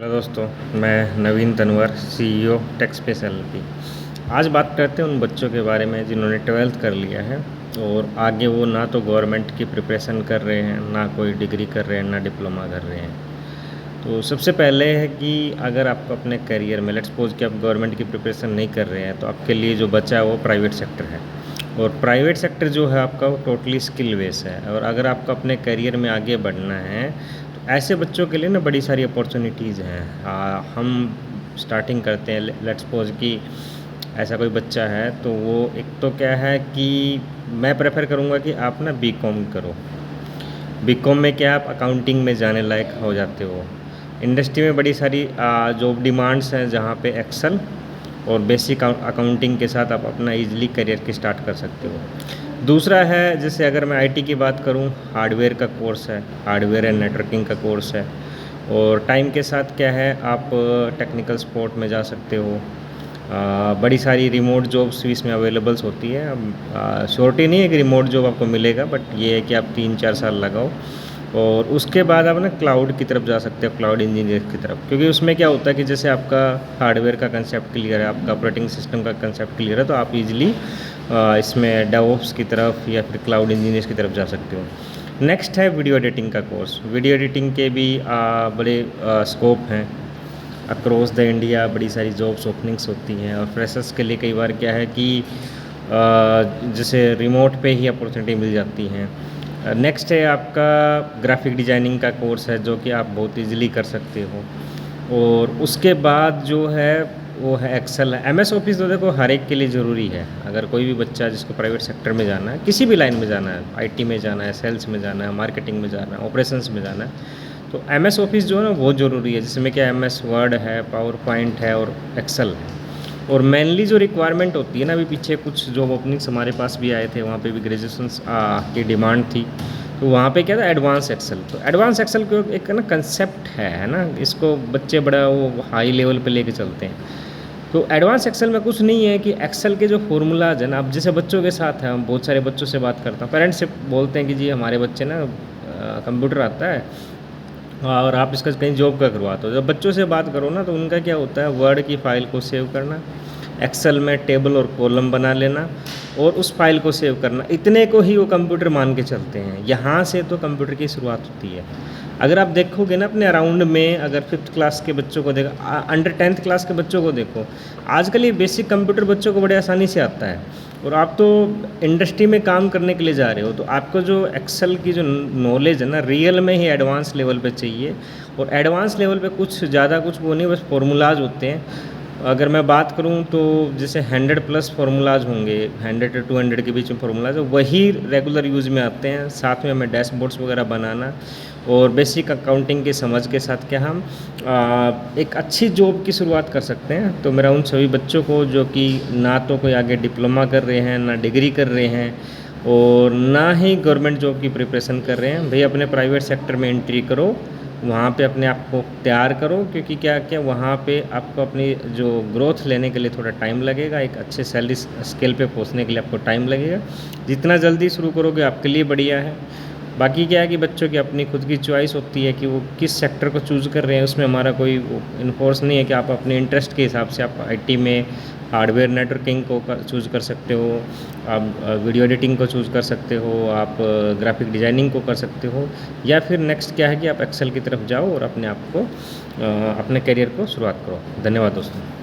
Hello दोस्तों, मैं नवीन Tanwar, CEO टेक्सपेस LLP. आज बात करते हैं उन बच्चों के बारे में जिन्होंने 12th कर लिया है और आगे वो ना तो गवर्नमेंट की प्रिपरेशन कर रहे हैं, ना कोई डिग्री कर रहे हैं, ना डिप्लोमा कर रहे हैं। तो सबसे पहले है कि अगर आपको अपने करियर में लेट्स सपोज कि आप गवर्नमेंट की प्रिपरेशन नहीं कर रहे हैं, तो आपके लिए जो बचा है वो प्राइवेट सेक्टर है। और प्राइवेट सेक्टर जो है आपका वो टोटली स्किल बेस है। और अगर आपको अपने करियर में आगे बढ़ना है तो ऐसे बच्चों के लिए ना बड़ी सारी अपॉर्चुनिटीज़ हैं। हम स्टार्टिंग करते हैं, लेट्स सपोज कि ऐसा कोई बच्चा है तो वो एक तो क्या है कि मैं प्रेफर करूँगा कि आप ना बीकॉम करो। बीकॉम में क्या आप अकाउंटिंग में जाने लायक हो जाते हो। इंडस्ट्री में बड़ी सारी जॉब डिमांड्स हैं जहाँ पे एक्सेल और बेसिक अकाउंटिंग के साथ आप अपना इजीली करियर की स्टार्ट कर सकते हो। दूसरा है, जैसे अगर मैं आईटी की बात करूँ, हार्डवेयर का कोर्स है, हार्डवेयर एंड नेटवर्किंग का कोर्स है। और टाइम के साथ क्या है, आप टेक्निकल सपोर्ट में जा सकते हो। बड़ी सारी रिमोट जॉब्स भी इसमें अवेलेबल्स होती है। अब श्योरिटी नहीं है कि रिमोट जॉब आपको मिलेगा, बट ये है कि आप 3-4 साल लगाओ और उसके बाद आप ना क्लाउड की तरफ जा सकते हो, क्लाउड इंजीनियर की तरफ। क्योंकि उसमें क्या होता है कि जैसे आपका हार्डवेयर का कंसेप्ट क्लियर है, आपका ऑपरेटिंग सिस्टम का कंसेप्ट क्लियर है, तो आप इजीली इसमें डेवऑप्स की तरफ या फिर क्लाउड इंजीनियर्स की तरफ जा सकते हो। नेक्स्ट है वीडियो एडिटिंग का कोर्स। वीडियो एडिटिंग के भी बड़े स्कोप हैं अक्रॉस द इंडिया। बड़ी सारी जॉब्स ओपनिंग्स होती हैं और फ्रेशर्स के लिए कई बार क्या है कि जैसे रिमोट पे ही अपॉर्चुनिटी मिल जाती हैं। नेक्स्ट है आपका ग्राफिक डिजाइनिंग का कोर्स है, जो कि आप बहुत इजीली कर सकते हो। और उसके बाद जो है वो है एक्सेल है। एमएस ऑफिस तो देखो हर एक के लिए ज़रूरी है। अगर कोई भी बच्चा जिसको प्राइवेट सेक्टर में जाना है, किसी भी लाइन में जाना है, आईटी में जाना है, सेल्स में जाना है, मार्केटिंग में जाना है, ऑपरेशंस में जाना है, तो एमएस ऑफिस जो है ना वो ज़रूरी है, जिसमें क्या एमएस वर्ड है, पावर पॉइंट है और एक्सेल है। और मेनली जो रिक्वायरमेंट होती है ना, अभी पीछे कुछ जॉब ओपनिंग्स हमारे पास भी आए थे, वहाँ पे भी ग्रेजुएशन की डिमांड थी। तो वहाँ पे क्या था, एडवांस एक्सेल। तो एडवांस एक्सेल को एक ना कंसेप्ट है ना, इसको बच्चे बड़ा वो हाई लेवल पे लेके चलते हैं। तो एडवांस एक्सेल में कुछ नहीं है कि एक्सेल के जो फॉर्मूलाज हैं ना, अब जैसे बच्चों के साथ है, हम बहुत सारे बच्चों से बात करता हूँ, पेरेंट्स से बोलते हैं कि जी हमारे बच्चे ना कंप्यूटर आता है और आप इसका कहीं जॉब का करवाते हो। जब बच्चों से बात करो ना, तो उनका क्या होता है, वर्ड की फ़ाइल को सेव करना, एक्सेल में टेबल और कॉलम बना लेना और उस फाइल को सेव करना, इतने को ही वो कंप्यूटर मान के चलते हैं। यहाँ से तो कंप्यूटर की शुरुआत होती है। अगर आप देखोगे ना अपने अराउंड में, अगर 5th क्लास के बच्चों को देखो, अंडर 10th क्लास के बच्चों को देखो, आजकल ये बेसिक कंप्यूटर बच्चों को बड़े आसानी से आता है। और आप तो इंडस्ट्री में काम करने के लिए जा रहे हो, तो आपको जो एक्सेल की जो नॉलेज है ना, रियल में ही एडवांस लेवल पे चाहिए। और एडवांस लेवल पे कुछ ज़्यादा कुछ वो नहीं, बस फॉर्मूलाज होते हैं। अगर मैं बात करूं तो जैसे 100+ फार्मूलाज होंगे, 100 से 200 के बीच में फार्मूलाज, वही रेगुलर यूज़ में आते हैं। साथ में हमें डैशबोर्ड्स वगैरह बनाना और बेसिक अकाउंटिंग की समझ के साथ क्या हम एक अच्छी जॉब की शुरुआत कर सकते हैं। तो मेरा उन सभी बच्चों को जो कि ना तो कोई आगे डिप्लोमा कर रहे हैं, ना डिग्री कर रहे हैं और ना ही गवर्नमेंट जॉब की प्रिपरेशन कर रहे हैं, भाई अपने प्राइवेट सेक्टर में एंट्री करो, वहाँ पे अपने आप को तैयार करो। क्योंकि क्या क्या वहाँ पे आपको अपनी जो ग्रोथ लेने के लिए थोड़ा टाइम लगेगा, एक अच्छे सैलरी स्केल पे पहुँचने के लिए आपको टाइम लगेगा। जितना जल्दी शुरू करोगे आपके लिए बढ़िया है। बाकी क्या है कि बच्चों की अपनी खुद की चॉइस होती है कि वो किस सेक्टर को चूज़ कर रहे हैं। उसमें हमारा कोई इन्फोर्स नहीं है कि आप अपने इंटरेस्ट के हिसाब से आप आईटी में हार्डवेयर नेटवर्किंग को चूज़ कर सकते हो, आप वीडियो एडिटिंग को चूज़ कर सकते हो, आप ग्राफिक डिज़ाइनिंग को कर सकते हो, या फिर नेक्स्ट क्या है कि आप एक्सेल की तरफ जाओ और अपने आप को अपने करियर को शुरुआत करो। धन्यवाद दोस्तों।